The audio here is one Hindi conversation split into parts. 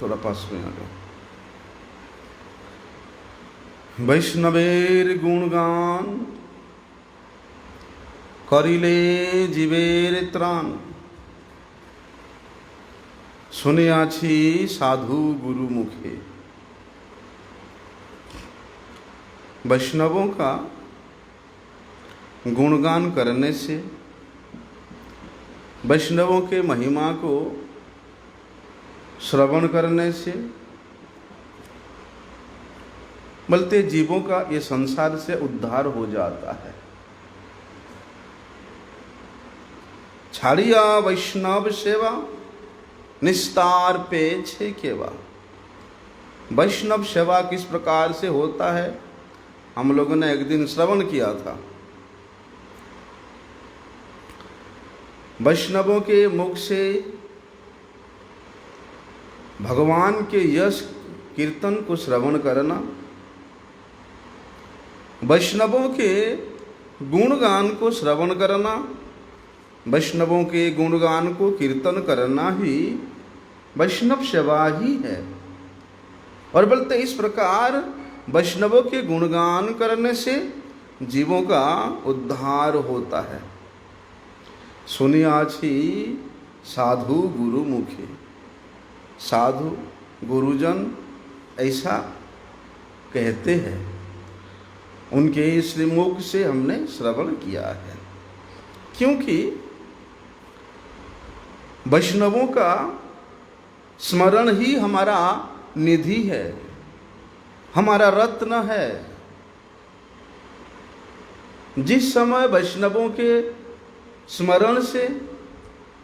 थोड़ा पास में आ जाओ। वैष्णवेर गुणगान करिले जीवेर त्राण, सुनियाछि साधु गुरु मुखे। वैष्णवों का गुणगान करने से, वैष्णवों के महिमा को श्रवण करने से बोलते जीवों का ये संसार से उद्धार हो जाता है। छाड़िया वैष्णव सेवा निस्तार पे छे केवा। वैष्णव सेवा किस प्रकार से होता है हम लोगों ने एक दिन श्रवण किया था। वैष्णवों के मुख से भगवान के यश कीर्तन को श्रवण करना, वैष्णवों के गुणगान को श्रवण करना, वैष्णवों के गुणगान को कीर्तन करना ही वैष्णव सेवा ही है। और बोलते इस प्रकार वैष्णवों के गुणगान करने से जीवों का उद्धार होता है। सुनियाछि साधु गुरु मुखे। साधु गुरुजन ऐसा कहते हैं, उनके श्रीमुख से हमने श्रवण किया है। क्योंकि वैष्णवों का स्मरण ही हमारा निधि है, हमारा रत्न है। जिस समय वैष्णवों के स्मरण से,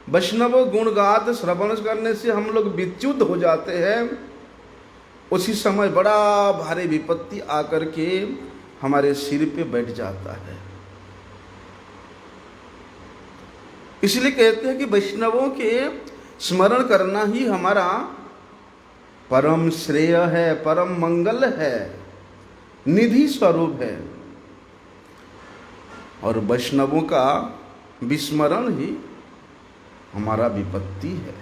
वैष्णव गुणगात श्रवण करने से हम लोग विच्युत हो जाते हैं, उसी समय बड़ा भारी विपत्ति आकर के हमारे सिर पे बैठ जाता है। इसलिए कहते हैं कि वैष्णवों के स्मरण करना ही हमारा परम श्रेय है, परम मंगल है, निधि स्वरूप है। और वैष्णवों का विस्मरण ही हमारा विपत्ति है।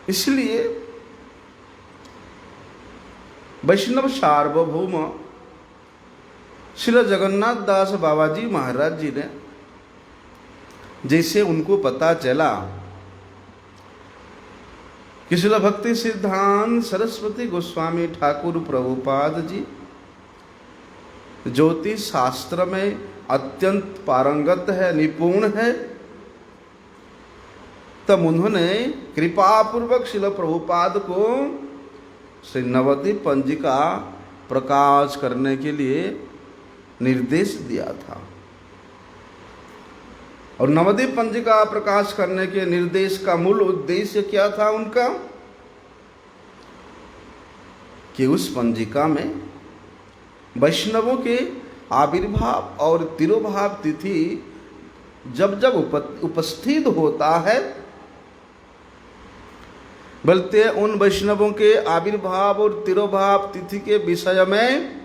इसलिए वैष्णव सार्वभौम श्री जगन्नाथ दास बाबा जी महाराज जी ने, जैसे उनको पता चला कि श्रील भक्ति सिद्धांत सरस्वती गोस्वामी ठाकुर प्रभुपाद जी ज्योतिष शास्त्र में अत्यंत पारंगत है, निपुण है, तब उन्होंने कृपापूर्वक श्रील प्रभुपाद को श्री नवद्वीप पंजिका प्रकाश करने के लिए निर्देश दिया था। और नवद्वीप पंजिका प्रकाश करने के निर्देश का मूल उद्देश्य क्या था उनका, कि उस पंजिका में वैष्णवों के आविर्भाव और तिरोभाव तिथि जब जब उपस्थित होता है, बोलते उन वैष्णवों के आविर्भाव और तिरोभाव तिथि के विषय में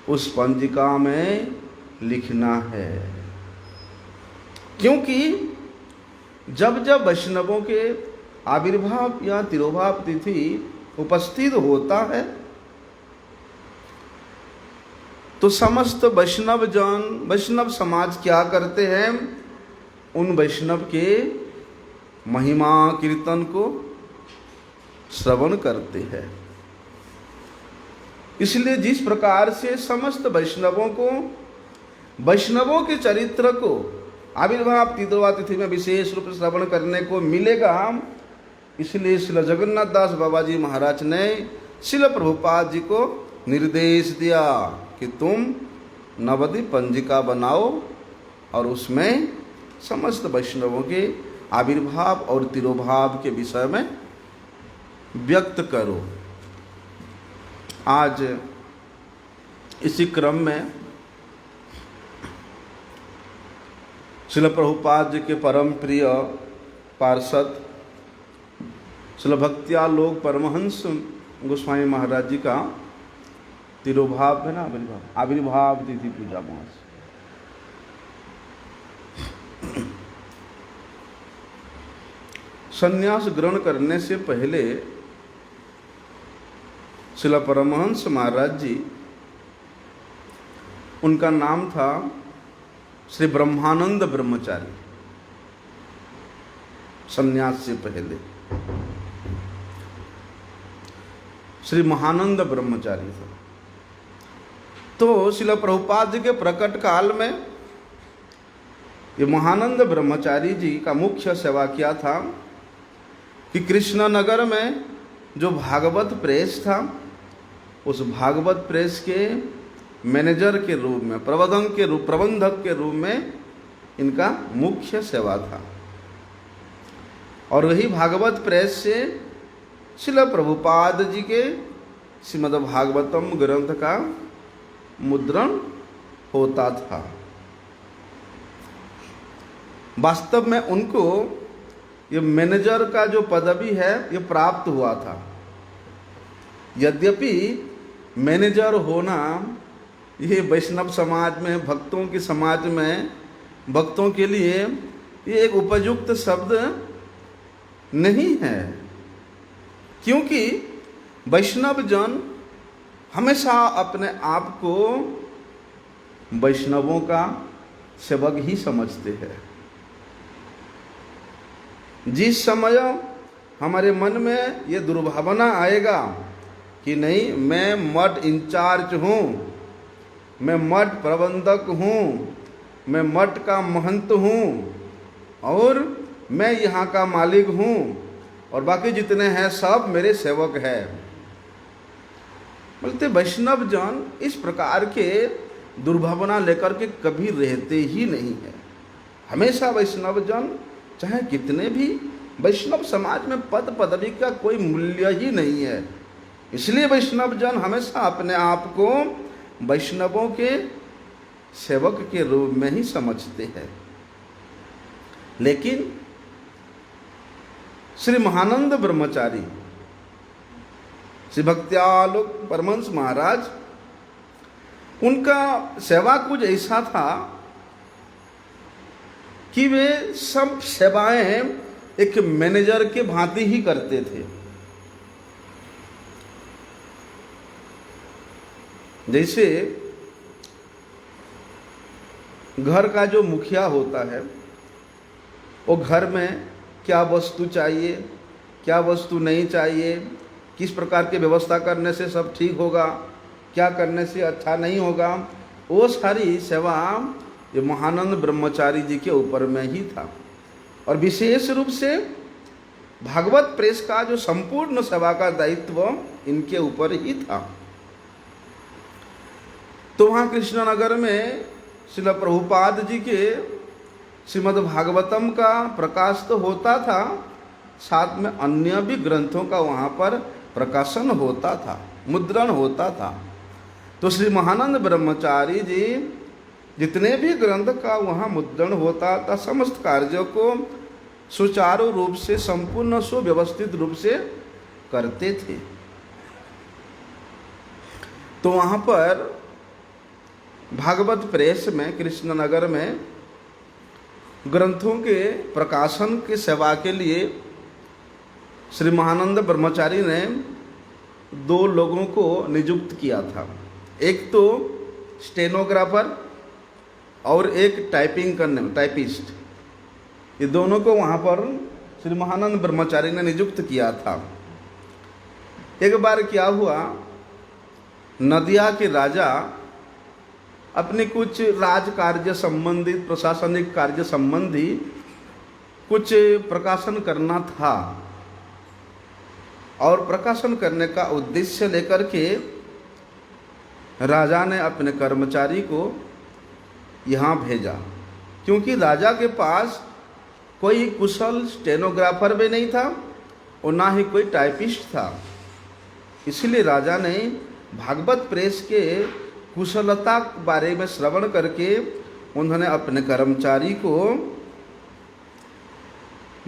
उस पंजिका में लिखना है। क्योंकि जब जब वैष्णवों के आविर्भाव या तिरोभाव तिथि उपस्थित होता है तो समस्त वैष्णव जन, वैष्णव समाज क्या करते हैं, उन वैष्णव के महिमा कीर्तन को श्रवण करते हैं। इसलिए जिस प्रकार से समस्त वैष्णवों को, वैष्णवों के चरित्र को आविर्भाव तिथि में विशेष रूप से श्रवण करने को मिलेगा, इसलिए श्री जगन्नाथ दास बाबा जी महाराज ने श्रील प्रभुपाद जी को निर्देश दिया कि तुम नवद्वीप पंजिका बनाओ और उसमें समस्त वैष्णवों के आविर्भाव और तिरोभाव के विषय में व्यक्त करो। आज इसी क्रम में श्रील प्रभुपाद जी के परम प्रिय पार्षद श्रील भक्त्यालोक परमहंस गोस्वामी महाराज जी का तिरोभाव है ना, आविर्भाव तिथि पूजा मास। संन्यास ग्रहण करने से पहले श्रील परमहंस महाराज जी, उनका नाम था श्री ब्रह्मानंद ब्रह्मचारी। संन्यास से पहले श्री महानंद ब्रह्मचारी था। तो श्रील प्रभुपाद जी के प्रकट काल में ये महानंद ब्रह्मचारी जी का मुख्य सेवा क्या था कि कृष्णनगर में जो भागवत प्रेस था, उस भागवत प्रेस के मैनेजर के रूप में, प्रबंधक के रूप में इनका मुख्य सेवा था। और वही भागवत प्रेस से श्रील प्रभुपाद जी के श्रीमद् भागवतम ग्रंथ का मुद्रण होता था। वास्तव में उनको ये मैनेजर का जो पदवी है ये प्राप्त हुआ था। यद्यपि मैनेजर होना ये वैष्णव समाज में, भक्तों के समाज में, भक्तों के लिए ये एक उपयुक्त शब्द नहीं है, क्योंकि वैष्णव जन हमेशा अपने आप को वैष्णवों का सेवक ही समझते हैं। जिस समय हमारे मन में ये दुर्भावना आएगा कि नहीं, मैं मठ इंचार्ज हूँ, मैं मठ प्रबंधक हूँ, मैं मठ का महंत हूँ और मैं यहाँ का मालिक हूँ और बाकी जितने हैं सब मेरे सेवक हैं, बोलते वैष्णव जन इस प्रकार के दुर्भावना लेकर के कभी रहते ही नहीं है। हमेशा वैष्णव जन, चाहे कितने भी वैष्णव समाज में पद पदवी का कोई मूल्य ही नहीं है, इसलिए वैष्णव जन हमेशा अपने आप को वैष्णवों के सेवक के रूप में ही समझते हैं। लेकिन श्री महानंद ब्रह्मचारी, श्री भक्त्यालोक परमहंस महाराज, उनका सेवा कुछ ऐसा था कि वे सब सेवाएं एक मैनेजर के भांति ही करते थे। जैसे घर का जो मुखिया होता है, वो घर में क्या वस्तु चाहिए, क्या वस्तु नहीं चाहिए, किस प्रकार की व्यवस्था करने से सब ठीक होगा, क्या करने से अच्छा नहीं होगा, वो सारी सेवा ये महानंद ब्रह्मचारी जी के ऊपर में ही था। और विशेष रूप से भागवत प्रेस का जो संपूर्ण सेवा का दायित्व इनके ऊपर ही था। तो वहाँ कृष्णनगर में श्रील प्रभुपाद जी के श्रीमद् भागवतम का प्रकाश तो होता था, साथ में अन्य भी ग्रंथों का वहाँ पर प्रकाशन होता था, मुद्रण होता था। तो श्री महानंद ब्रह्मचारी जी जितने भी ग्रंथ का वहाँ मुद्रण होता था, समस्त कार्यों को सुचारू रूप से, संपूर्ण सुव्यवस्थित रूप से करते थे। तो वहाँ पर भागवत प्रेस में कृष्णनगर में ग्रंथों के प्रकाशन की सेवा के लिए श्री महानंद ब्रह्मचारी ने 2 लोगों को नियुक्त किया था। एक तो स्टेनोग्राफर और एक टाइपिंग करने टाइपिस्ट, ये दोनों को वहाँ पर श्री महानंद ब्रह्मचारी ने नियुक्त किया था। एक बार क्या हुआ, नदिया के राजा अपने कुछ राज कार्य संबंधित, प्रशासनिक कार्य संबंधी कुछ प्रकाशन करना था और प्रकाशन करने का उद्देश्य लेकर के राजा ने अपने कर्मचारी को यहाँ भेजा, क्योंकि राजा के पास कोई कुशल स्टेनोग्राफर भी नहीं था और ना ही कोई टाइपिस्ट था। इसलिए राजा ने भागवत प्रेस के कुशलता के बारे में श्रवण करके उन्होंने अपने कर्मचारी को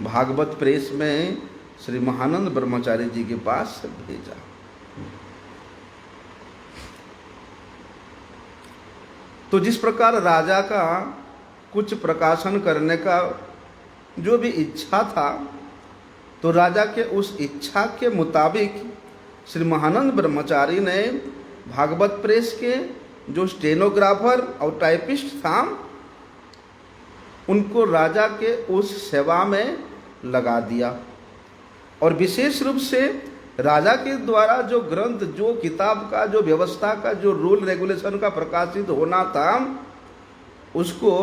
भागवत प्रेस में श्री महानंद ब्रह्मचारी जी के पास भेजा। तो जिस प्रकार राजा का कुछ प्रकाशन करने का जो भी इच्छा था, तो राजा के उस इच्छा के मुताबिक श्री महानंद ब्रह्मचारी ने भागवत प्रेस के जो स्टेनोग्राफर और टाइपिस्ट था उनको राजा के उस सेवा में लगा दिया। और विशेष रूप से राजा के द्वारा जो ग्रंथ, जो किताब का, जो व्यवस्था का, जो रूल रेगुलेशन का प्रकाशित होना था, उसको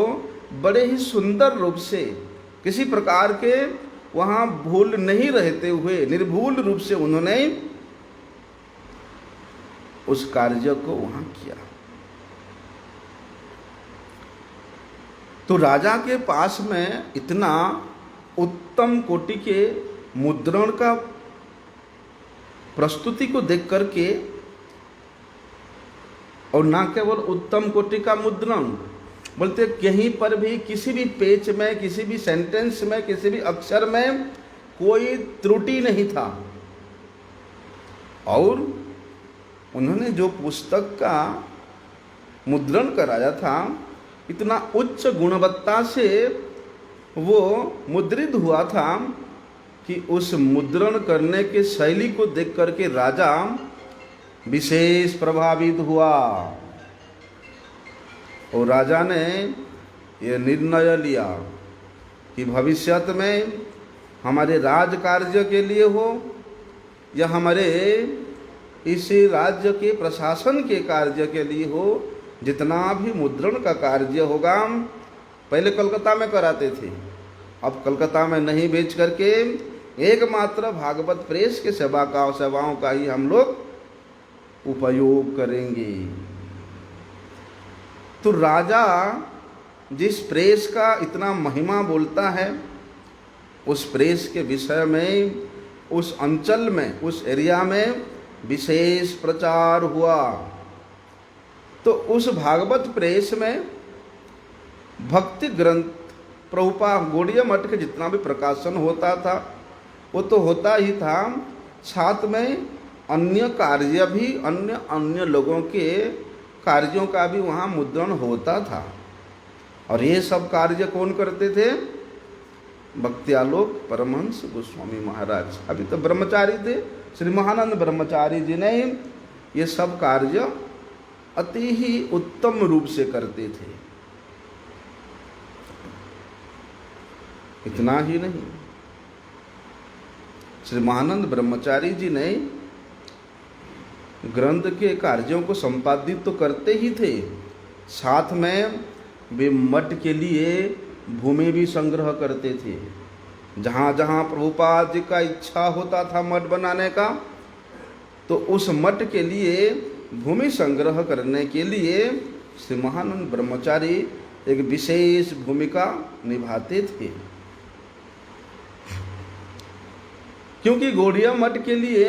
बड़े ही सुंदर रूप से, किसी प्रकार के वहाँ भूल नहीं रहते हुए निर्भूल रूप से उन्होंने उस कार्य को वहाँ किया। तो राजा के पास में इतना उत्तम कोटि के मुद्रण का प्रस्तुति को देख करके, और ना केवल उत्तम कोटि का मुद्रण, बोलते कहीं पर भी किसी भी पेज में, किसी भी सेंटेंस में, किसी भी अक्षर में कोई त्रुटि नहीं था। और उन्होंने जो पुस्तक का मुद्रण कराया था, इतना उच्च गुणवत्ता से वो मुद्रित हुआ था कि उस मुद्रण करने के शैली को देख करके राजा विशेष प्रभावित हुआ। और राजा ने ये निर्णय लिया कि भविष्यत में हमारे राज कार्य के लिए हो या हमारे इस राज्य के प्रशासन के कार्य के लिए हो, जितना भी मुद्रण का कार्य होगा, पहले कलकत्ता में कराते थे, अब कलकत्ता में नहीं बेच करके एकमात्र भागवत प्रेस के सेवाओं का ही हम लोग उपयोग करेंगे। तो राजा जिस प्रेस का इतना महिमा बोलता है, उस प्रेस के विषय में उस अंचल में, उस एरिया में विशेष प्रचार हुआ। तो उस भागवत प्रेस में भक्ति ग्रंथ प्रभुपाद गौड़ीय मठ के जितना भी प्रकाशन होता था वो तो होता ही था, साथ में अन्य कार्य भी, अन्य लोगों के कार्यों का भी वहाँ मुद्रण होता था। और ये सब कार्य कौन करते थे? भक्त्यालोक परमहंस गोस्वामी महाराज, अभी तो ब्रह्मचारी थे, श्री महानंद ब्रह्मचारी जी ने ये सब कार्य अति ही उत्तम रूप से करते थे। इतना ही नहीं, श्री महानंद ब्रह्मचारी जी ने ग्रंथ के कार्यों को संपादित तो करते ही थे, साथ में वे मठ के लिए भूमि भी संग्रह करते थे। जहाँ जहाँ प्रभुपाद जी का इच्छा होता था मठ बनाने का, तो उस मठ के लिए भूमि संग्रह करने के लिए श्री महानंद ब्रह्मचारी एक विशेष भूमिका निभाते थे। क्योंकि गौड़िया मठ के लिए,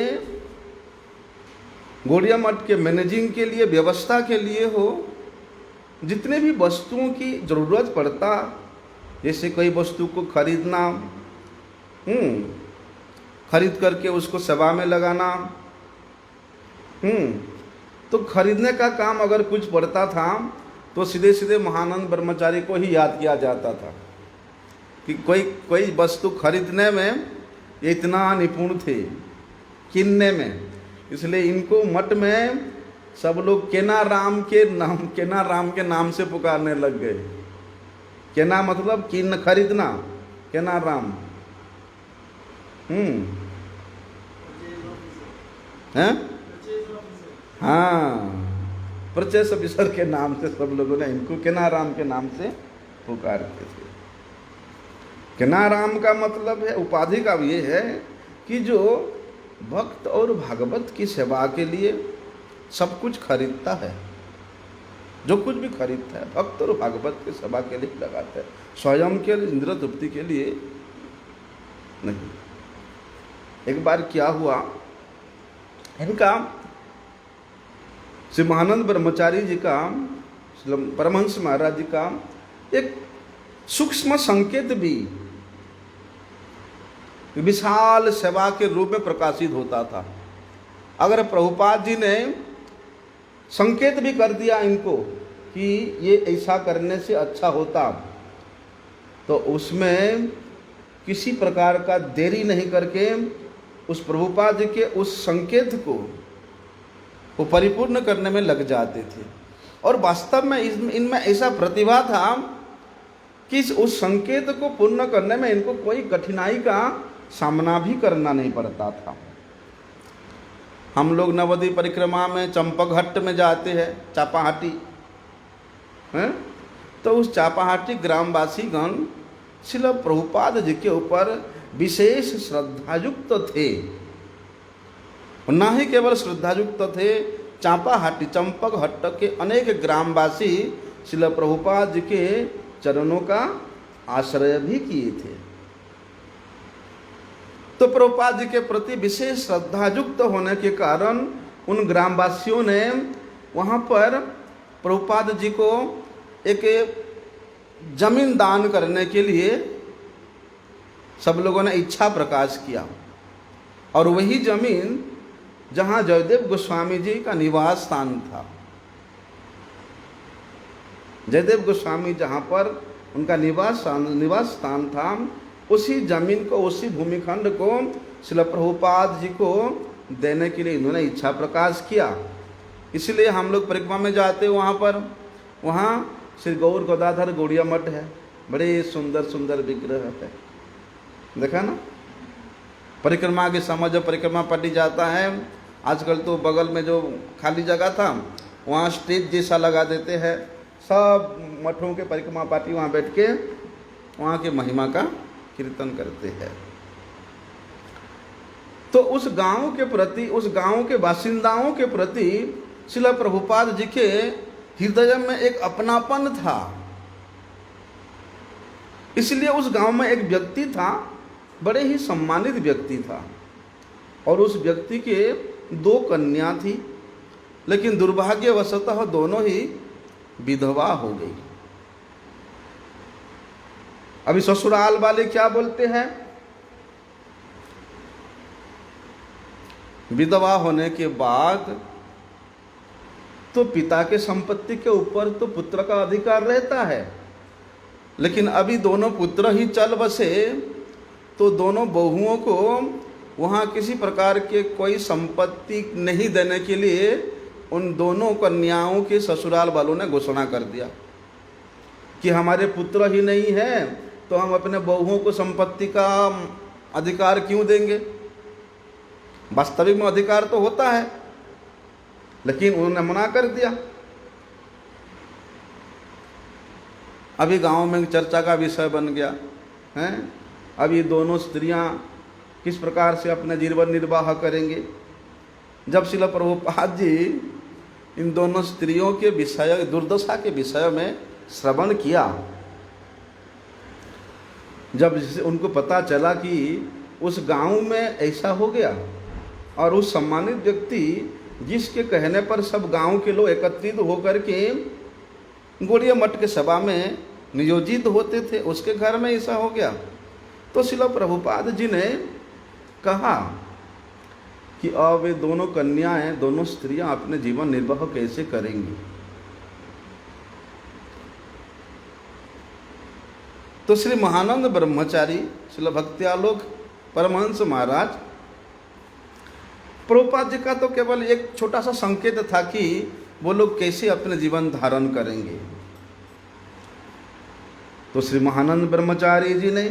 गौड़िया मठ के मैनेजिंग के लिए, व्यवस्था के लिए हो, जितने भी वस्तुओं की ज़रूरत पड़ता, जैसे कोई वस्तु को खरीदना, खरीद करके उसको सेवा में लगाना, तो खरीदने का काम अगर कुछ पड़ता था तो सीधे सीधे महानंद ब्रह्मचारी को ही याद किया जाता था कि कोई वस्तु खरीदने में ये इतना निपुण थे, किनने में। इसलिए इनको मठ में सब लोग केना राम के नाम से पुकारने लग गए। केना मतलब किन, खरीदना, केना राम। हैं? हाँ, परचेस ऑफिसर के नाम से सब लोगों ने इनको केनाराम के नाम से पुकारते थे। केनाराम का मतलब है, उपाधि का ये है कि जो भक्त और भागवत की सेवा के लिए सब कुछ खरीदता है, जो कुछ भी खरीदता है भक्त और भागवत की सेवा के लिए लगाता है, स्वयं के लिए, इंद्र तृप्ति के लिए नहीं। एक बार क्या हुआ, इनका श्री महानंद ब्रह्मचारी जी का, परमहंस महाराज जी का एक सूक्ष्म संकेत भी विशाल सेवा के रूप में प्रकाशित होता था। अगर प्रभुपाद जी ने संकेत भी कर दिया इनको कि ये ऐसा करने से अच्छा होता, तो उसमें किसी प्रकार का देरी नहीं करके उस प्रभुपाद जी के उस संकेत को वो परिपूर्ण करने में लग जाते थे। और वास्तव में इनमें ऐसा प्रतिभा था कि उस संकेत को पूर्ण करने में इनको कोई कठिनाई का सामना भी करना नहीं पड़ता था। हम लोग नवद्वीप परिक्रमा में चंपकघट्ट में जाते हैं, चापाहाटी हैं, तो उस चापाहाटी ग्रामवासी गण श्रील प्रभुपाद जी के ऊपर विशेष श्रद्धायुक्त थे। न ही केवल श्रद्धायुक्त थे, चापाहाटी चंपकघट्ट के अनेक ग्रामवासी श्रील प्रभुपाद जी के चरणों का आश्रय भी किए थे। तो प्रभुपाद जी के प्रति विशेष श्रद्धायुक्त होने के कारण उन ग्रामवासियों ने वहाँ पर प्रभुपाद जी को एक जमीन दान करने के लिए सब लोगों ने इच्छा प्रकाश किया। और वही जमीन जहाँ जयदेव गोस्वामी जी का निवास स्थान था, जयदेव गोस्वामी जहाँ पर उनका निवास स्थान था, उसी जमीन को, उसी भूमिखंड को श्रील प्रभुपाद जी को देने के लिए इन्होंने इच्छा प्रकाश किया। इसलिए हम लोग परिक्रमा में जाते वहाँ पर, वहाँ श्री गौर गदाधर गौड़िया मठ है, बड़े सुंदर सुंदर विग्रह है, देखा ना। परिक्रमा के समय जब परिक्रमा पटी जाता है, आजकल तो बगल में जो खाली जगह था वहाँ स्टेज जैसा लगा देते हैं, सब मठों के परिक्रमा पार्टी वहाँ बैठ के वहाँ के महिमा का कीर्तन करते हैं। तो उस गांव के प्रति, उस गांव के बासिंदाओं के प्रति श्रील प्रभुपाद जी के हृदय में एक अपनापन था। इसलिए उस गांव में एक व्यक्ति था, बड़े ही सम्मानित व्यक्ति था, और उस व्यक्ति के 2 कन्या थी, लेकिन दुर्भाग्यवशतः दोनों ही विधवा हो गई। अभी ससुराल वाले क्या बोलते हैं, विधवा होने के बाद तो पिता के संपत्ति के ऊपर तो पुत्र का अधिकार रहता है, लेकिन अभी दोनों पुत्र ही चल बसे, तो दोनों बहुओं को वहाँ किसी प्रकार के कोई संपत्ति नहीं देने के लिए उन दोनों कन्याओं के ससुराल वालों ने घोषणा कर दिया कि हमारे पुत्र ही नहीं है तो हम अपने बहुओं को संपत्ति का अधिकार क्यों देंगे। वास्तविक में अधिकार तो होता है, लेकिन उन्होंने मना कर दिया। अभी गांव में चर्चा का विषय बन गया है, अब ये दोनों स्त्रियां किस प्रकार से अपना जीवन निर्वाह करेंगे। जब श्रील प्रभुपाद जी इन दोनों स्त्रियों के विषय, दुर्दशा के विषय में श्रवण किया, जब उनको पता चला कि उस गांव में ऐसा हो गया और उस सम्मानित व्यक्ति जिसके कहने पर सब गांव के लोग एकत्रित होकर के गौड़िया मठ के सभा में नियोजित होते थे, उसके घर में ऐसा हो गया, तो श्रील प्रभुपाद जी ने कहा कि अब ये दोनों कन्याएं, दोनों स्त्रियां अपने जीवन निर्वाह कैसे करेंगी। तो श्री महानंद ब्रह्मचारी श्रील भक्त्यालोक परमहंस महाराज, प्रभुपाद जी का तो केवल एक छोटा सा संकेत था कि वो लोग कैसे अपने जीवन धारण करेंगे। तो श्री महानंद ब्रह्मचारी जी ने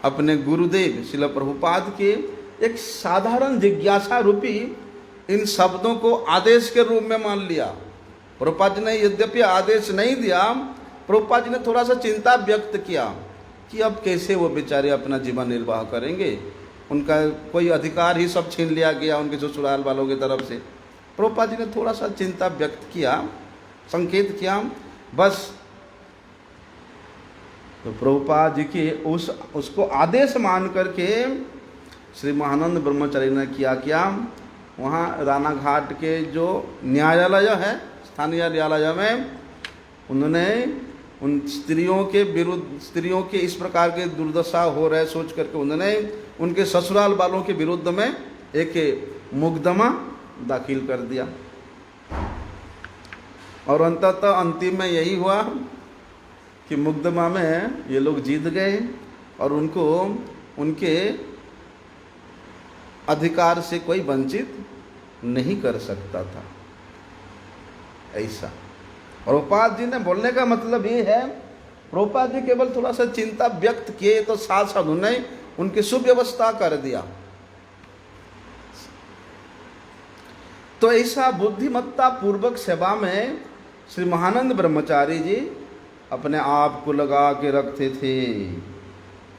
अपने गुरुदेव श्रील प्रभुपाद के एक साधारण जिज्ञासा रूपी इन शब्दों को आदेश के रूप में मान लिया। प्रभुपाद जी ने यद्यपि आदेश नहीं दिया, प्रभुपाद जी ने थोड़ा सा चिंता व्यक्त किया कि अब कैसे वो बेचारे अपना जीवन निर्वाह करेंगे, उनका कोई अधिकार ही सब छीन लिया गया उनके ससुराल वालों की तरफ से। प्रभुपाद जी ने थोड़ा सा चिंता व्यक्त किया, संकेत किया बस। तो प्रभुपाद जी के उसको आदेश मान करके श्री महानंद ब्रह्मचारी ने क्या वहाँ राना घाट के जो न्यायालय है, स्थानीय न्यायालय में, उन्होंने उन स्त्रियों के विरुद्ध, स्त्रियों के इस प्रकार के दुर्दशा हो रहे सोच करके उन्होंने उनके ससुराल वालों के विरुद्ध में एक मुकदमा दाखिल कर दिया। और अंततः अंतिम में यही हुआ कि मुकदमा में ये लोग जीत गए और उनको उनके अधिकार से कोई वंचित नहीं कर सकता था, ऐसा। और प्रभुपाद जी ने बोलने का मतलब ये है, प्रभुपाद जी केवल थोड़ा सा चिंता व्यक्त किए तो साथ साथ उन्होंने उनकी सुव्यवस्था कर दिया। तो ऐसा बुद्धिमत्ता पूर्वक सेवा में श्री महानंद ब्रह्मचारी जी अपने आप को लगा के रखते थे।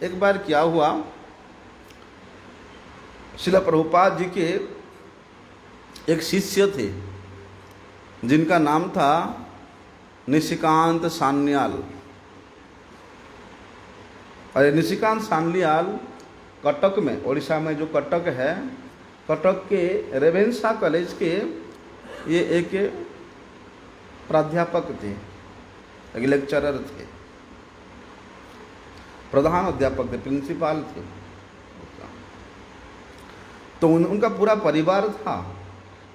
एक बार क्या हुआ, श्रील प्रभुपाद जी के एक शिष्य थे जिनका नाम था निशिकांत सान्याल। अरे निशिकांत सान्याल कटक में, उड़ीसा में जो कटक है, कटक के रेवेंसा कॉलेज के ये एक प्राध्यापक थे, एक लेक्चरर थे, प्रधान अध्यापक थे, प्रिंसिपल थे। तो उनका पूरा परिवार था,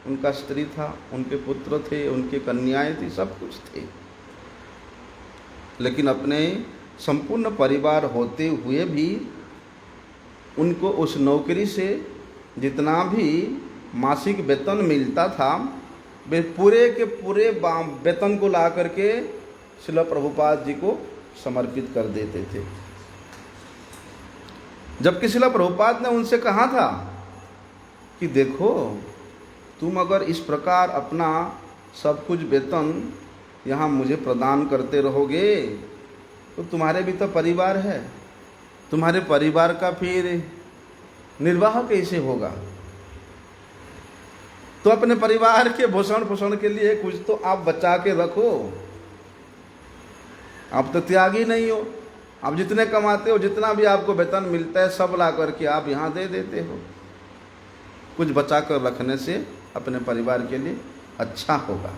उनका स्त्री था, उनके पुत्र थे, उनके कन्याएं थी, सब कुछ थे। लेकिन अपने संपूर्ण परिवार होते हुए भी उनको उस नौकरी से जितना भी मासिक वेतन मिलता था वे पूरे के पूरे वेतन को ला करके श्रील प्रभुपाद जी को समर्पित कर देते थे। जबकि श्रील प्रभुपाद ने उनसे कहा था कि देखो, तुम अगर इस प्रकार अपना सब कुछ वेतन यहाँ मुझे प्रदान करते रहोगे तो तुम्हारे भी तो परिवार है, तुम्हारे परिवार का फिर निर्वाह कैसे होगा? तो अपने परिवार के भूषण पोषण के लिए कुछ तो आप बचा के रखो। आप तो त्यागी नहीं हो, आप जितने कमाते हो, जितना भी आपको वेतन मिलता है सब ला करके आप यहाँ दे देते हो। कुछ बचा कर रखने से अपने परिवार के लिए अच्छा होगा।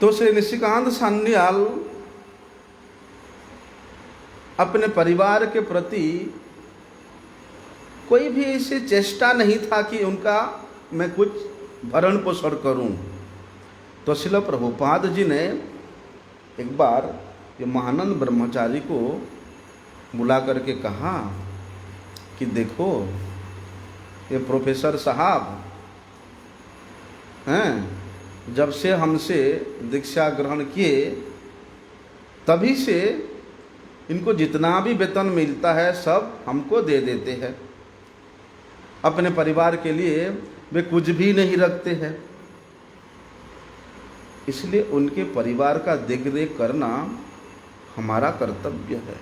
तो श्री निशिकांत सान्याल अपने परिवार के प्रति कोई भी ऐसी चेष्टा नहीं था कि उनका मैं कुछ भरण पोषण करूं। तो श्रील प्रभुपाद जी ने एक बार ये महानंद ब्रह्मचारी को बुला करके कहा कि देखो, ये प्रोफेसर साहब हैं, जब से हमसे दीक्षा ग्रहण किए तभी से इनको जितना भी वेतन मिलता है सब हमको दे देते हैं। अपने परिवार के लिए वे कुछ भी नहीं रखते हैं। इसलिए उनके परिवार का देखरेख करना हमारा कर्तव्य है,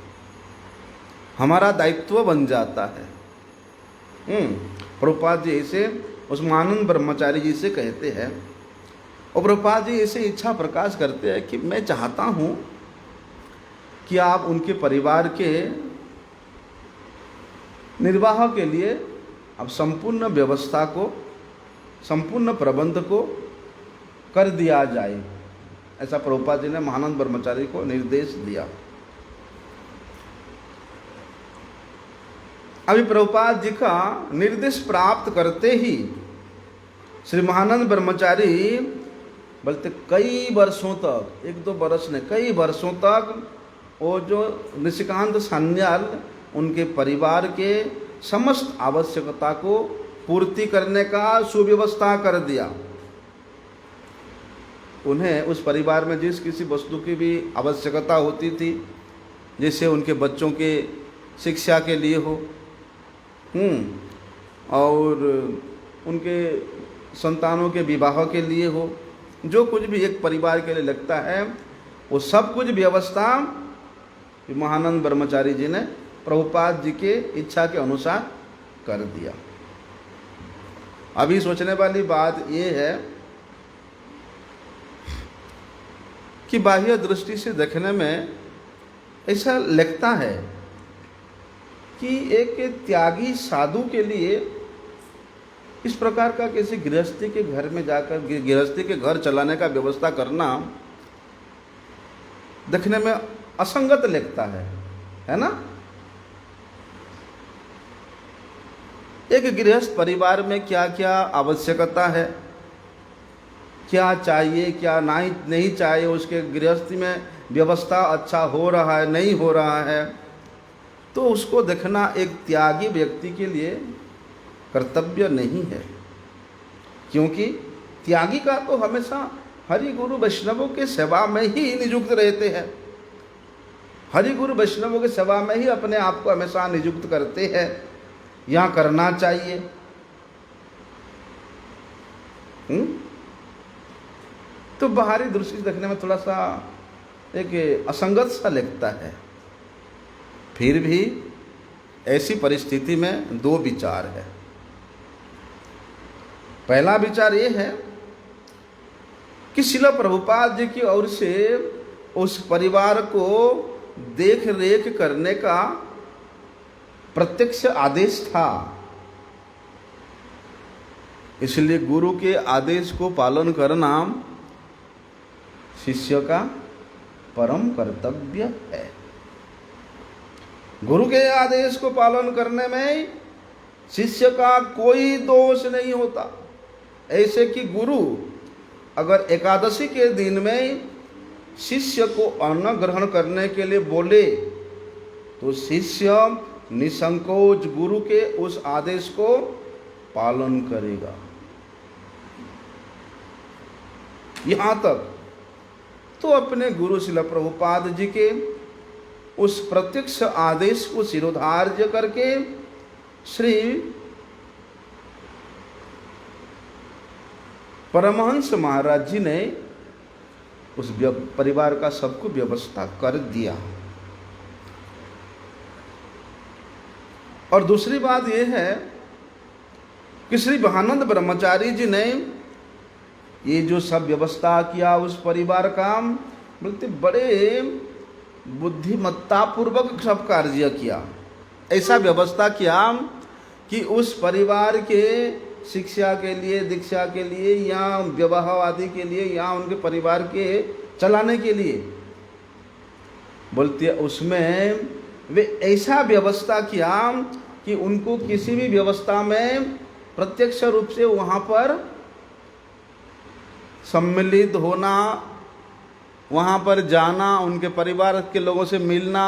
हमारा दायित्व बन जाता है। प्रभुपाद जी ऐसे उस महानंद ब्रह्मचारी जी से कहते हैं, और प्रभुपाद जी ऐसे इच्छा प्रकाश करते हैं कि मैं चाहता हूँ कि आप उनके परिवार के निर्वाह के लिए अब संपूर्ण व्यवस्था को, संपूर्ण प्रबंध को कर दिया जाए। ऐसा प्रभुपाद जी ने महानंद ब्रह्मचारी को निर्देश दिया। अभी प्रभुपाद जी का निर्देश प्राप्त करते ही श्री महानंद ब्रह्मचारी बोलते कई वर्षों तक, 1-2 वर्ष ने, कई वर्षों तक वो जो निशिकांत सान्याल उनके परिवार के समस्त आवश्यकता को पूर्ति करने का सुव्यवस्था कर दिया। उन्हें उस परिवार में जिस किसी वस्तु की भी आवश्यकता होती थी, जैसे उनके बच्चों के शिक्षा के लिए हो, और उनके संतानों के विवाह के लिए हो, जो कुछ भी एक परिवार के लिए लगता है वो सब कुछ व्यवस्था महानंद ब्रह्मचारी जी ने प्रभुपाद जी के इच्छा के अनुसार कर दिया। अभी सोचने वाली बात ये है कि बाह्य दृष्टि से देखने में ऐसा लगता है कि एक त्यागी साधु के लिए इस प्रकार का किसी गृहस्थी के घर में जाकर गृहस्थी के घर चलाने का व्यवस्था करना देखने में असंगत लगता है ना? एक गृहस्थ परिवार में क्या क्या आवश्यकता है क्या चाहिए क्या नहीं चाहिए, उसके गृहस्थी में व्यवस्था अच्छा हो रहा है नहीं हो रहा है, तो उसको देखना एक त्यागी व्यक्ति के लिए कर्तव्य नहीं है। क्योंकि त्यागी का तो हमेशा हरि गुरु वैष्णवों के सेवा में ही नियुक्त रहते हैं, हरि गुरु वैष्णवों की सेवा में ही अपने आप को हमेशा नियुक्त करते हैं, यहाँ करना चाहिए। तो बाहरी दृष्टि से देखने में थोड़ा सा एक असंगत सा लगता है। फिर भी ऐसी परिस्थिति में दो विचार है। पहला विचार ये है कि शिला प्रभुपाद जी की ओर से उस परिवार को देख रेख करने का प्रत्यक्ष आदेश था, इसलिए गुरु के आदेश को पालन करना शिष्य का परम कर्तव्य है। गुरु के आदेश को पालन करने में शिष्य का कोई दोष नहीं होता। ऐसे कि गुरु अगर एकादशी के दिन में शिष्य को अन्न ग्रहण करने के लिए बोले तो शिष्य निसंकोच गुरु के उस आदेश को पालन करेगा। यहाँ तक तो अपने गुरु शिला प्रभुपाद जी के उस प्रत्यक्ष आदेश को शिरोधार्य करके श्री परमहंस महाराज जी ने उस परिवार का सबको व्यवस्था कर दिया। और दूसरी बात यह है कि श्री महानंद ब्रह्मचारी जी ने ये जो सब व्यवस्था किया उस परिवार का, बोलते बड़े बुद्धिमत्ता पूर्वक सब कार्य किया। ऐसा व्यवस्था किया कि उस परिवार के शिक्षा के लिए, दीक्षा के लिए या विवाह आदि के लिए या उनके परिवार के चलाने के लिए, बोलते उसमें वे ऐसा व्यवस्था किया कि उनको किसी भी व्यवस्था में प्रत्यक्ष रूप से वहाँ पर सम्मिलित होना, वहाँ पर जाना, उनके परिवार के लोगों से मिलना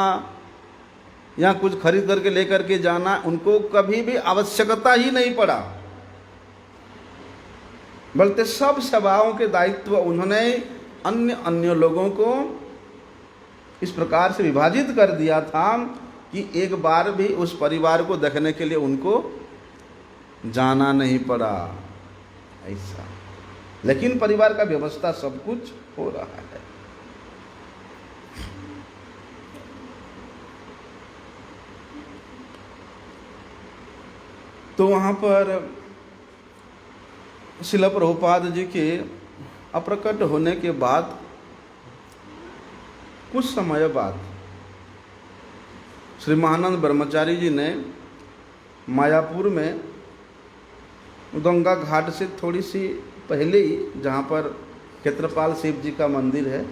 या कुछ खरीद करके लेकर के जाना, उनको कभी भी आवश्यकता ही नहीं पड़ा। बल्कि सब सेवाओं के दायित्व उन्होंने अन्य लोगों को इस प्रकार से विभाजित कर दिया था कि एक बार भी उस परिवार को देखने के लिए उनको जाना नहीं पड़ा ऐसा। लेकिन परिवार का व्यवस्था सब कुछ हो रहा है। तो वहाँ पर शिला प्रभुपाद जी के अप्रकट होने के बाद कुछ समय बाद श्री महानंद ब्रह्मचारी जी ने मायापुर में गंगा घाट से थोड़ी सी पहले ही, जहाँ पर क्षेत्रपाल शिव जी का मंदिर है,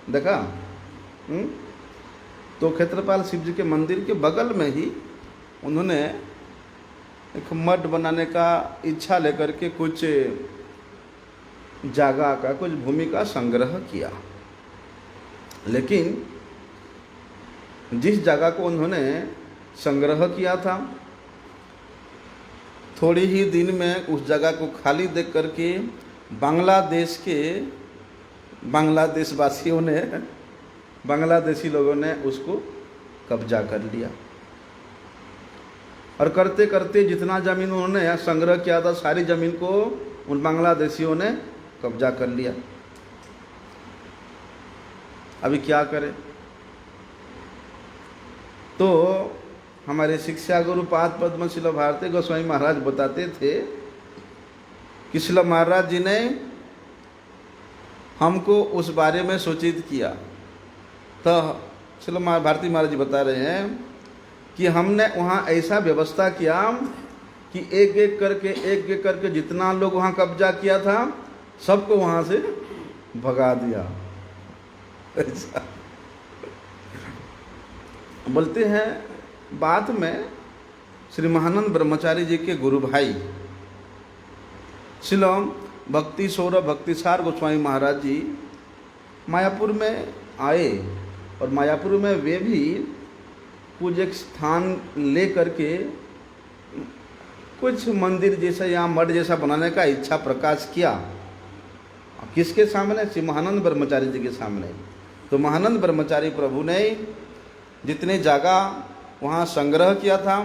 देखा? तो क्षेत्रपाल शिव जी के मंदिर के बगल में ही उन्होंने एक मठ बनाने का इच्छा लेकर के कुछ जगह का, कुछ भूमि का संग्रह किया। लेकिन जिस जगह को उन्होंने संग्रह किया था, थोड़ी ही दिन में उस जगह को खाली देख करके बांग्लादेशवासियों ने, बांग्लादेशी लोगों ने उसको कब्जा कर लिया। और करते करते जितना ज़मीन उन्होंने संग्रह किया था, सारी ज़मीन को उन बांग्लादेशियों ने कब्जा कर लिया। अभी क्या करें? तो हमारे शिक्षा गुरु पाद पद्म शिला भारती गोस्वामी महाराज बताते थे कि शिला महाराज जी ने हमको उस बारे में सूचित किया। तो शिला भारती महाराज जी बता रहे हैं कि हमने वहाँ ऐसा व्यवस्था किया कि एक एक करके जितना लोग वहाँ कब्जा किया था सबको वहाँ से भगा दिया। ऐसा बोलते हैं। बाद में श्री महानंद ब्रह्मचारी जी के गुरु भाई श्रील भक्ति सौरभ भक्तिसार गोस्वामी महाराज जी मायापुर में आए और मायापुर में वे भी कुछ एक स्थान ले करके कुछ मंदिर जैसा या मठ जैसा बनाने का इच्छा प्रकाश किया। किसके सामने? श्री महानंद ब्रह्मचारी जी के सामने। तो महानंद ब्रह्मचारी प्रभु ने जितने जगह वहाँ संग्रह किया था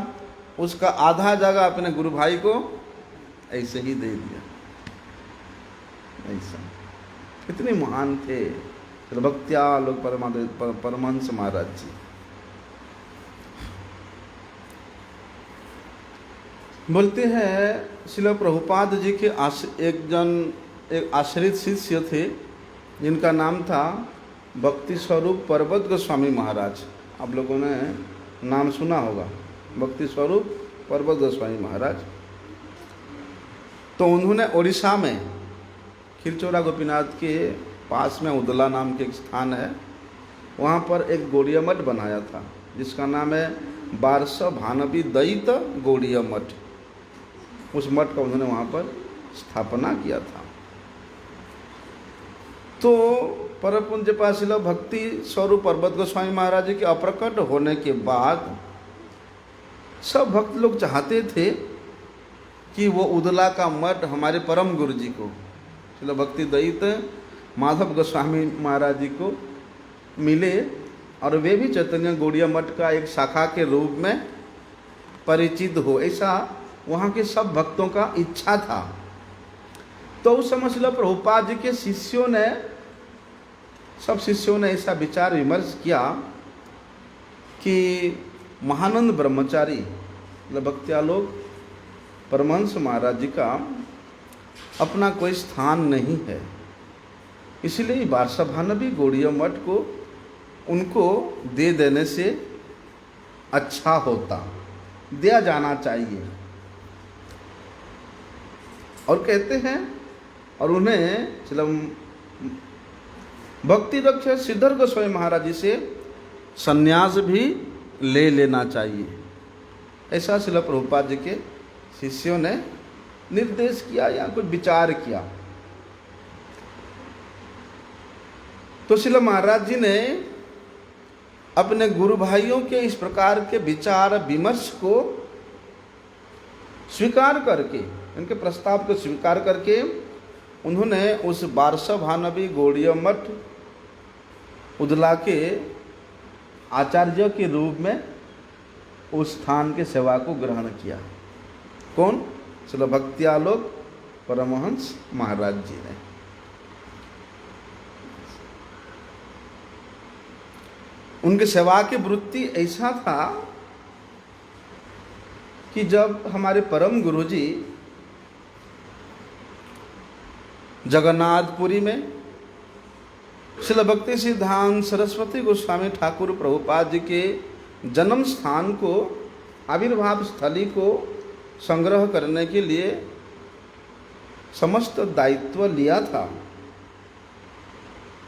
उसका आधा जगह अपने गुरु भाई को ऐसे ही दे दिया। ऐसा कितने महान थे भक्त्यालोक परमहंस महाराज जी। बोलते हैं श्रील प्रभुपाद जी के एक आश्रित शिष्य थे जिनका नाम था भक्ति स्वरूप पर्वत गोस्वामी महाराज। आप लोगों ने नाम सुना होगा, भक्ति स्वरूप पर्वत गोस्वामी महाराज। तो उन्होंने उड़ीसा में खिलचौरा गोपीनाथ के पास में उदला नाम के एक स्थान है, वहाँ पर एक गौड़ीय मठ बनाया था जिसका नाम है बारसव भानवी दयित गौड़ीय मठ। उस मठ का उन्होंने वहाँ पर स्थापना किया था। तो परम पूज्य पाशिल भक्ति स्वरूप पर्वत गोस्वामी महाराज जी के अप्रकट होने के बाद सब भक्त लोग चाहते थे कि वो उदला का मठ हमारे परम गुरु जी को श्रील भक्ति दयित माधव गोस्वामी महाराज जी को मिले और वे भी चैतन्य गौड़ीय मठ का एक शाखा के रूप में परिचित हो, ऐसा वहाँ के सब भक्तों का इच्छा था। तो उस समय श्रील प्रभुपाद जी के सब शिष्यों ने ऐसा विचार विमर्श किया कि महानंद ब्रह्मचारी भक्त्यालोक परमहंस महाराज जी का अपना कोई स्थान नहीं है, इसलिए बारसव भानवी गौड़ीय मठ को उनको दे देने से अच्छा होता, दिया जाना चाहिए। और कहते हैं और उन्हें भक्ति रक्षक सिद्धर गोस्वामी महाराज जी से संन्यास भी ले लेना चाहिए, ऐसा श्रील प्रभुपाद जी के शिष्यों ने निर्देश किया या कुछ विचार किया। तो श्रील महाराज जी ने अपने गुरु भाइयों के इस प्रकार के विचार विमर्श को स्वीकार करके, उनके प्रस्ताव को स्वीकार करके उन्होंने उस बारसव भानवी गौड़ीय मठ उदला के आचार्य के रूप में उस स्थान के सेवा को ग्रहण किया। कौन? श्रील भक्त्यालोक परमहंस महाराज जी ने। उनके सेवा की वृत्ति ऐसा था कि जब हमारे परम गुरु जी जगन्नाथपुरी में श्रील भक्ति सिद्धांत सरस्वती गोस्वामी ठाकुर प्रभुपाद जी के जन्म स्थान को, आविर्भाव स्थली को संग्रह करने के लिए समस्त दायित्व लिया था,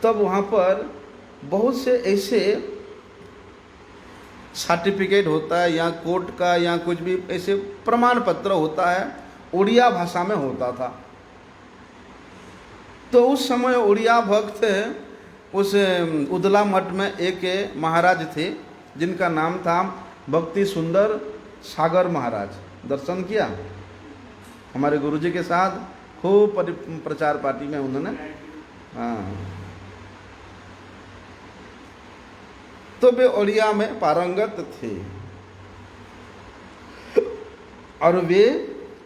तब वहाँ पर बहुत से ऐसे सर्टिफिकेट होता है या कोर्ट का या कुछ भी ऐसे प्रमाण पत्र होता है, उड़िया भाषा में होता था। तो उस समय उड़िया भक्त उस उदला मठ में एक महाराज थे जिनका नाम था भक्ति सुंदर सागर महाराज। दर्शन किया हमारे गुरुजी के साथ, खूब प्रचार पार्टी में उन्होंने। हाँ, तो वे उड़िया में पारंगत थे और वे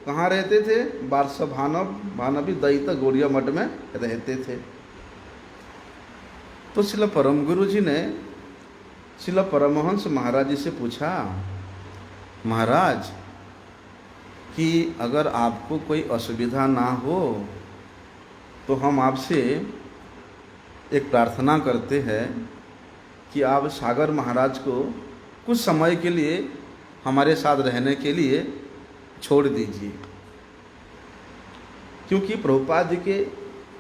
कहाँ रहते थे? बारसव भानवी दयित गौड़ीय मठ में रहते थे। तो श्रील परम गुरु जी ने श्रील परमहंस महाराज जी से पूछा, महाराज कि अगर आपको कोई असुविधा ना हो तो हम आपसे एक प्रार्थना करते हैं कि आप सागर महाराज को कुछ समय के लिए हमारे साथ रहने के लिए छोड़ दीजिए, क्योंकि प्रभुपाद जी के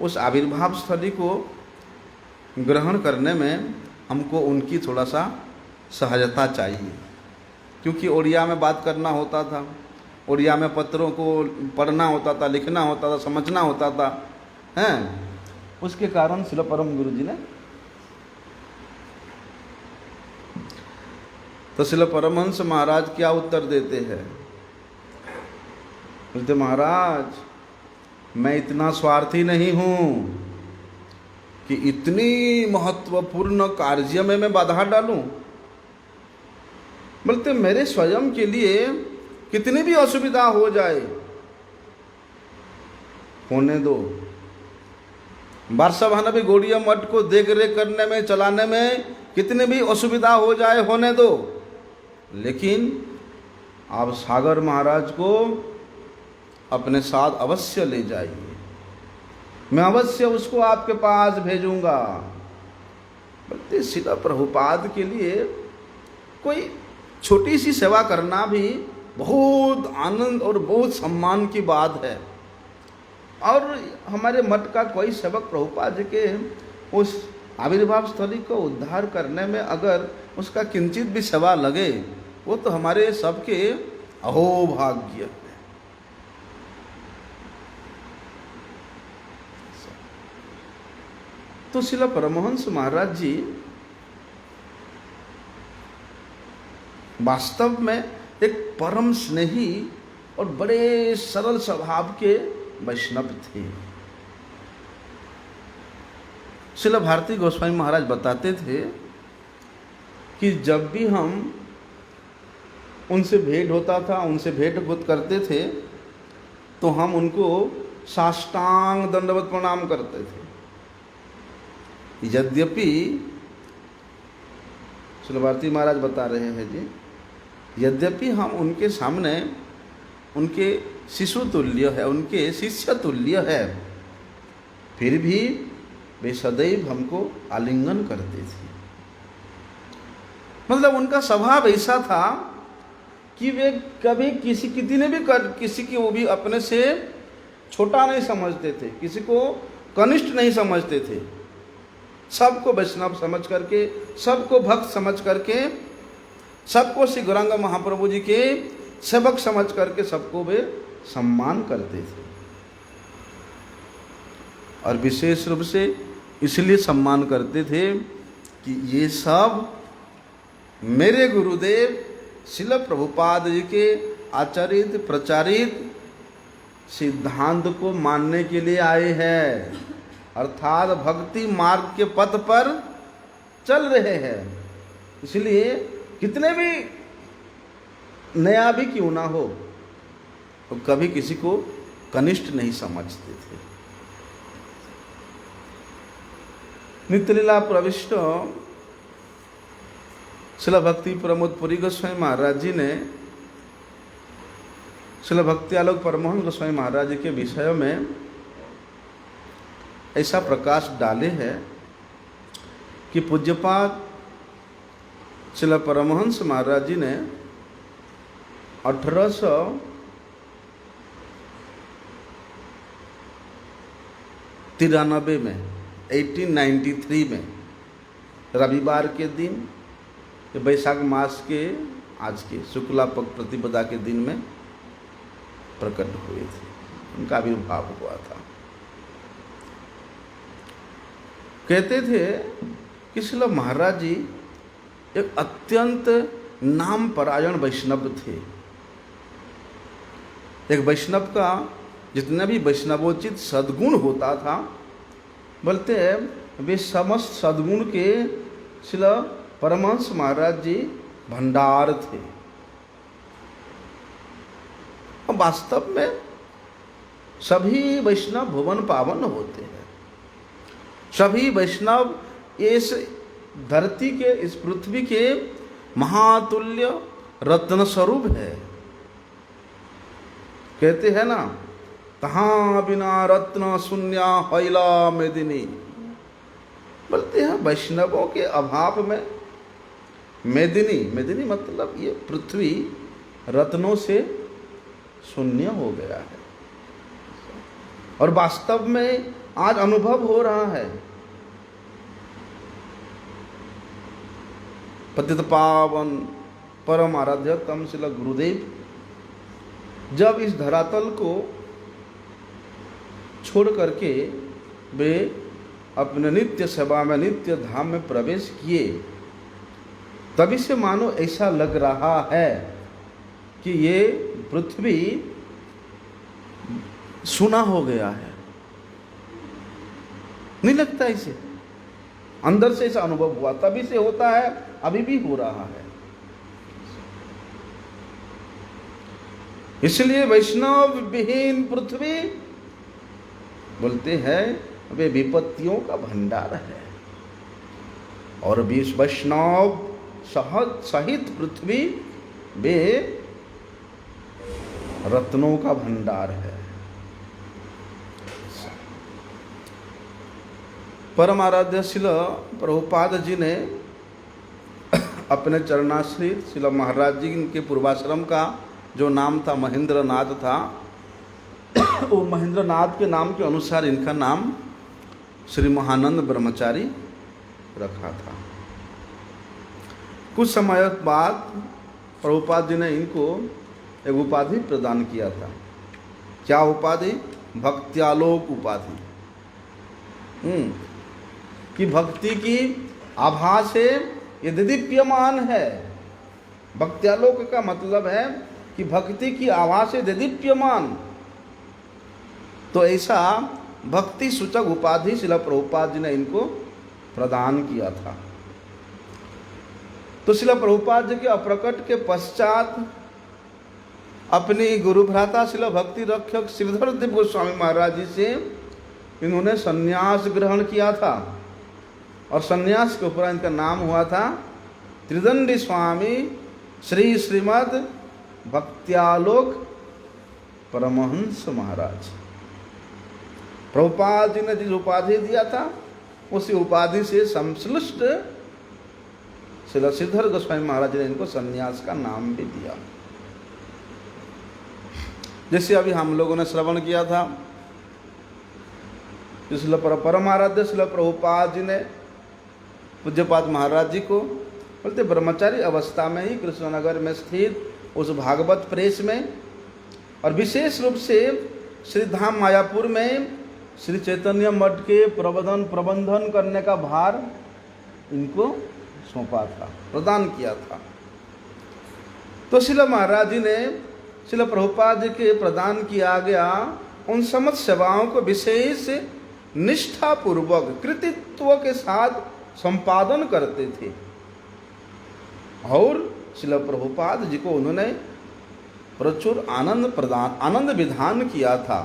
उस आविर्भाव स्थली को ग्रहण करने में हमको उनकी थोड़ा सा सहायता चाहिए, क्योंकि उड़िया में बात करना होता था उड़िया में पत्रों को पढ़ना होता था, लिखना होता था, समझना होता था, हैं। उसके कारण शिल परम गुरु जी ने, तो शिल परमहंस महाराज क्या उत्तर देते हैं? बोलते महाराज मैं इतना स्वार्थी नहीं हूं कि इतनी महत्वपूर्ण कार्य में मैं बाधा डालूं। बोलते मेरे स्वयं के लिए कितनी भी असुविधा हो जाए होने दो। बारसभान भी गौड़िया मठ को देख रेख करने में, चलाने में कितनी भी असुविधा हो जाए होने दो, लेकिन आप सागर महाराज को अपने साथ अवश्य ले जाइए, मैं अवश्य उसको आपके पास भेजूंगा। बोलते शिला प्रभुपाद के लिए कोई छोटी सी सेवा करना भी बहुत आनंद और बहुत सम्मान की बात है। और हमारे मठ का कोई सेवक प्रभुपाद के उस आविर्भाव स्थली को उद्धार करने में अगर उसका किंचित भी सेवा लगे, वो तो हमारे सबके अहोभाग्य है। तो शिला परमहंस महाराज जी वास्तव में एक परम स्नेही और बड़े सरल स्वभाव के वैष्णव थे। शिला भारती गोस्वामी महाराज बताते थे कि जब भी हम उनसे भेंट होता था, उनसे भेंट करते थे, तो हम उनको साष्टांग दंडवत प्रणाम करते थे। यद्यपि शिला भारती महाराज बता रहे हैं जी, यद्यपि हम उनके सामने उनके शिशु तुल्य है, उनके शिष्य तुल्य है, फिर भी वे सदैव हमको आलिंगन करते थे। मतलब उनका स्वभाव ऐसा था कि वे कभी किसी की वो भी अपने से छोटा नहीं समझते थे, किसी को कनिष्ठ नहीं समझते थे। सबको वैष्णव समझ करके, सबको भक्त समझ करके, सबको श्री गौरांग महाप्रभु जी के सेवक समझ करके सबको वे सम्मान करते थे। और विशेष रूप से इसलिए सम्मान करते थे कि ये सब मेरे गुरुदेव शिल प्रभुपाद जी के आचरित प्रचारित सिद्धांत को मानने के लिए आए हैं, अर्थात भक्ति मार्ग के पथ पर चल रहे हैं। इसलिए कितने भी नया भी क्यों ना हो, तो कभी किसी को कनिष्ठ नहीं समझते थे। नित्यलीला प्रविष्ट शिला भक्ति प्रमोद पुरी गोस्वामी महाराज जी ने शिला भक्ति आलोक परमहंस गोस्वामी महाराज जी के विषय में ऐसा प्रकाश डाले हैं कि पूज्यपाद शिला परमहंस महाराज जी ने 1893 में 1893 में रविवार के दिन, वैशाख मास के आज के शुक्ला पक्ष प्रतिपदा के दिन में प्रकट हुए थे, उनका आविर्भाव हुआ था। कहते थे कि शिला महाराज जी एक अत्यंत नाम परायण वैष्णव थे। एक वैष्णव का जितना भी वैष्णवोचित सद्गुण होता था, बोलते हैं वे समस्त सद्गुण के शिला परमहंस महाराज जी भंडार थे। और वास्तव में सभी वैष्णव भुवन पावन होते हैं, सभी वैष्णव इस धरती के, इस पृथ्वी के महातुल्य रत्न स्वरूप है। कहते हैं ना, कहाँ बिना रत्न शून्या हैला मेदिनी। बोलते हैं वैष्णवों के अभाव में मेदिनी मतलब ये पृथ्वी रत्नों से शून्य हो गया है। और वास्तव में आज अनुभव हो रहा है। पतित पावन परम आराध्य तम शिला गुरुदेव जब इस धरातल को छोड़ करके वे अपने नित्य सेवा में, नित्य धाम में प्रवेश किए, तभी से मानो ऐसा लग रहा है कि ये पृथ्वी सुना हो गया है। नहीं लगता इसे? अंदर से ऐसा अनुभव हुआ, तभी से होता है, अभी भी हो रहा है। इसलिए वैष्णव विहीन पृथ्वी बोलते हैं वे विपत्तियों का भंडार है, और वैष्णव सहित पृथ्वी वे रत्नों का भंडार है। परम आराध्य श्रील प्रभुपाद जी ने अपने चरणाश्रित श्रील महाराज जी के पूर्वाश्रम का जो नाम था महेंद्रनाथ था, वो महेंद्रनाथ के नाम के अनुसार इनका नाम श्री महानंद ब्रह्मचारी रखा था। कुछ समय बाद प्रभुपाद जी ने इनको एक उपाधि प्रदान किया था। क्या उपाधि? भक्त्यालोक उपाधि। कि भक्ति की आभा से ये दीप्यमान है। भक्त्यालोक का मतलब है कि भक्ति की आभा से दीप्यमान। तो ऐसा भक्ति सूचक उपाधि श्रील प्रभुपाद जी ने इनको प्रदान किया था। तो श्रील प्रभुपाद जी के अप्रकट के पश्चात अपनी गुरु भ्राता श्रील भक्ति रक्षक श्रीधर देव गोस्वामी महाराज जी से इन्होंने संन्यास ग्रहण किया था, और संन्यास के ऊपर इनका नाम हुआ था त्रिदंडी स्वामी श्री श्रीमद भक्त्यालोक परमहंस महाराज। प्रभुपाद जी ने जिस उपाधि दिया था उसी उपाधि से संश्लिष्ट श्री श्रीधर गोस्वामी महाराज ने इनको संन्यास का नाम भी दिया। जैसे अभी हम लोगों ने श्रवण किया था, इसलिए परमाराध्य श्रील प्रभुपाद जी ने पूज्यपाद महाराज जी को बोलते ब्रह्मचारी अवस्था में ही कृष्णनगर में स्थित उस भागवत प्रेस में, और विशेष रूप से श्रीधाम मायापुर में श्री चैतन्य मठ के प्रबंधन करने का भार इनको सौंपा था, प्रदान किया था। तो श्रील महाराज जी ने श्रील प्रभुपाद जी के प्रदान किया गया उन समस्त सेवाओं को विशेष निष्ठापूर्वक कृतित्व के साथ संपादन करते थे, और श्रील प्रभुपाद जी को उन्होंने प्रचुर आनंद विधान किया था।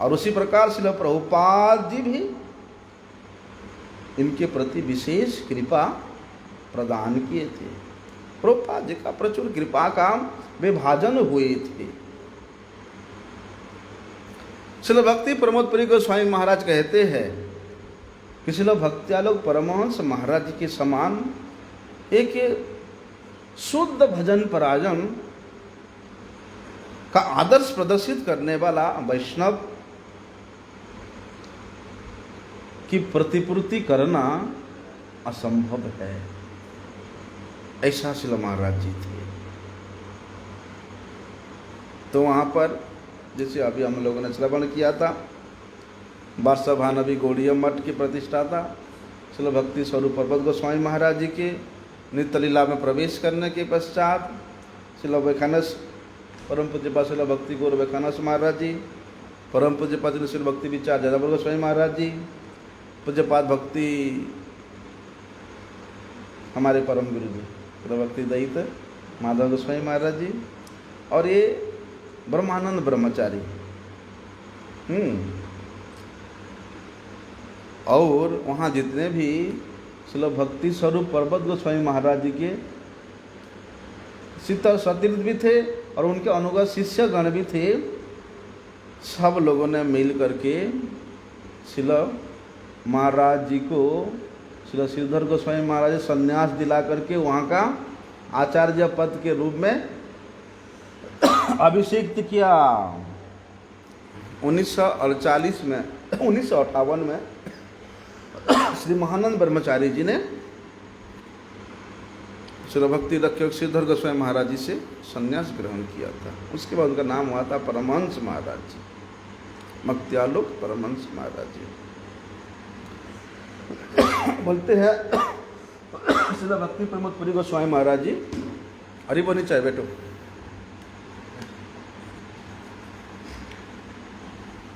और उसी प्रकार श्रील प्रभुपाद जी भी इनके प्रति विशेष कृपा प्रदान किए थे। प्रभुपाद जी का प्रचुर कृपा का विभाजन हुए थे। श्रील भक्ति प्रमोदपुरी गोस्वामी महाराज कहते हैं कि श्रील भक्त्यालोक परमहंस महाराज जी के समान एक शुद्ध भजन परायण का आदर्श प्रदर्शित करने वाला वैष्णव की प्रतिपूर्ति करना असंभव है। ऐसा श्रील महाराज जी थे। तो वहाँ पर जैसे अभी हम लोगों ने श्रवण किया था, वार्षभानवी गौड़ीय मठ की प्रतिष्ठाता श्रील भक्ति स्वरूप पर्वत गोस्वामी महाराज जी के नित्य लीला में प्रवेश करने के पश्चात श्रील वैखानस परम पूज्यपाद श्रील भक्ति गौर वैखानस महाराज जी, परम पूज्यपाद श्रील भक्ति विचार जयराम गोस्वामी महाराज जी, पूज्यपाद भक्ति हमारे परम गुरु जी श्रील भक्ति दयित माधव गोस्वामी महाराज जी, और ये ब्रह्मानंद ब्रह्मचारी। और वहाँ जितने भी श्रील भक्ति स्वरूप पर्वत गोस्वामी महाराज जी के शीतल सतीर्थ भी थे, और उनके अनुगत शिष्य गण भी थे। सब लोगों ने मिल करके श्रील महाराज जी को श्रील श्रीधर गोस्वामी महाराज जी संन्यास दिला करके वहाँ का आचार्य पद के रूप में अभिषेक किया। 1948 में 1958 में श्री महानंद ब्रह्मचारी जी ने श्री भक्ति रक्षक श्रीधर गोस्वामी महाराज जी से संन्यास ग्रहण किया था। उसके बाद उनका नाम हुआ था परमहंस महाराज जी, मक्त्यालोक परमहंस महाराज जी। बोलते हैं श्री भक्ति प्रमोद पुरी गोस्वामी महाराज जी, हरि बोलनी चाहिए बेटो।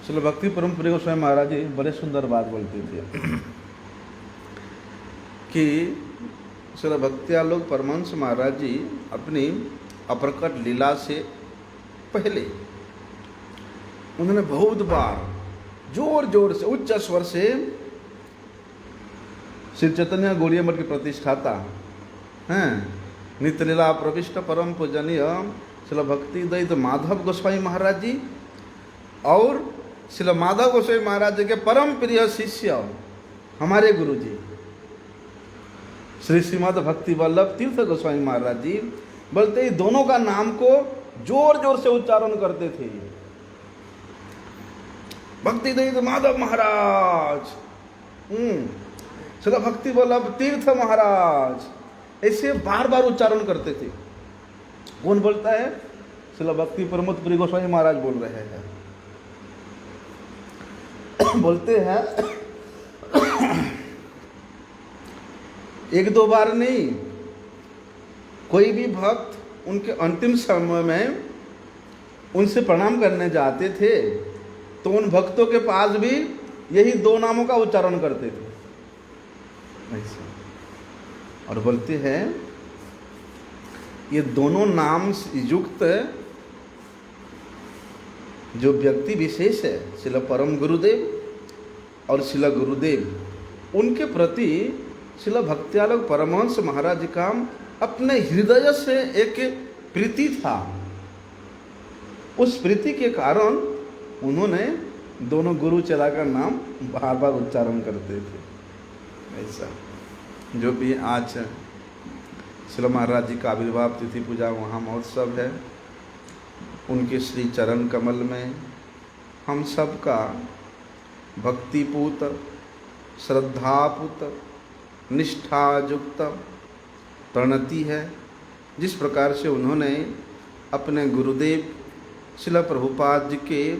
श्री भक्ति परम पुरी गोस्वामी महाराज जी बड़े सुंदर बात बोलते थे कि श्री भक्त्यालोक परमहंस महाराज जी अपनी अप्रकट लीला से पहले उन्होंने बहुत बार जोर जोर से उच्च स्वर से श्री चैतन्य गौड़ीय मठ के प्रतिष्ठाता हैं नित्यलीला प्रविष्ट परम पूजनीय श्री भक्ति दैत माधव गोस्वामी महाराज जी और श्री माधव गोस्वामी महाराज जी के परम प्रिय शिष्य हमारे गुरु जी श्री श्रीमद भक्ति वल्लभ तीर्थ गोस्वामी महाराज जी बोलते ही दोनों का नाम को जोर जोर से उच्चारण करते थे। भक्ति दैत माधव महाराज, श्री भक्ति वल्लभ तीर्थ महाराज, ऐसे बार बार उच्चारण करते थे। कौन बोलता है? श्री भक्ति प्रमोद पुरी गोस्वामी महाराज बोल रहे हैं। बोलते हैं एक दो बार नहीं, कोई भी भक्त उनके अंतिम समय में उनसे प्रणाम करने जाते थे तो उन भक्तों के पास भी यही दो नामों का उच्चारण करते थे ऐसा। और बोलते हैं ये दोनों नाम युक्त जो व्यक्ति विशेष है श्रील परम गुरुदेव और श्रील गुरुदेव, उनके प्रति श्रील भक्त्यालोक परमहंस महाराज का अपने हृदय से एक प्रीति था। उस प्रीति के कारण उन्होंने दोनों गुरु चेला का नाम बार बार उच्चारण करते थे ऐसा। जो भी आज श्रील महाराज जी का आविर्भाव तिथि पूजा वहाँ महोत्सव है, उनके श्री चरण कमल में हम सब का भक्तिपूत श्रद्धापूत निष्ठायुक्त प्रणति है। जिस प्रकार से उन्होंने अपने गुरुदेव श्रील प्रभुपाद जी के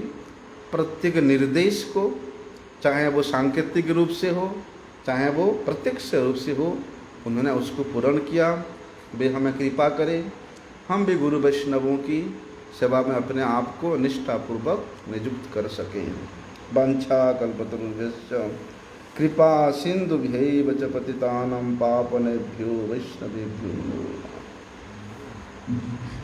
प्रत्येक निर्देश को, चाहे वो सांकेतिक रूप से हो चाहे वो प्रत्यक्ष रूप से हो, उन्होंने उसको पूर्ण किया। वे हमें कृपा करें, हम भी गुरु वैष्णवों की सेवा में अपने आप को निष्ठापूर्वक नियुक्त कर सकें। वांछा कल्पतरुभ्यश्च कृपा सिंधुभ्यैव च पतितानां पावनेभ्यो वैष्णवेभ्यो नमो नमः।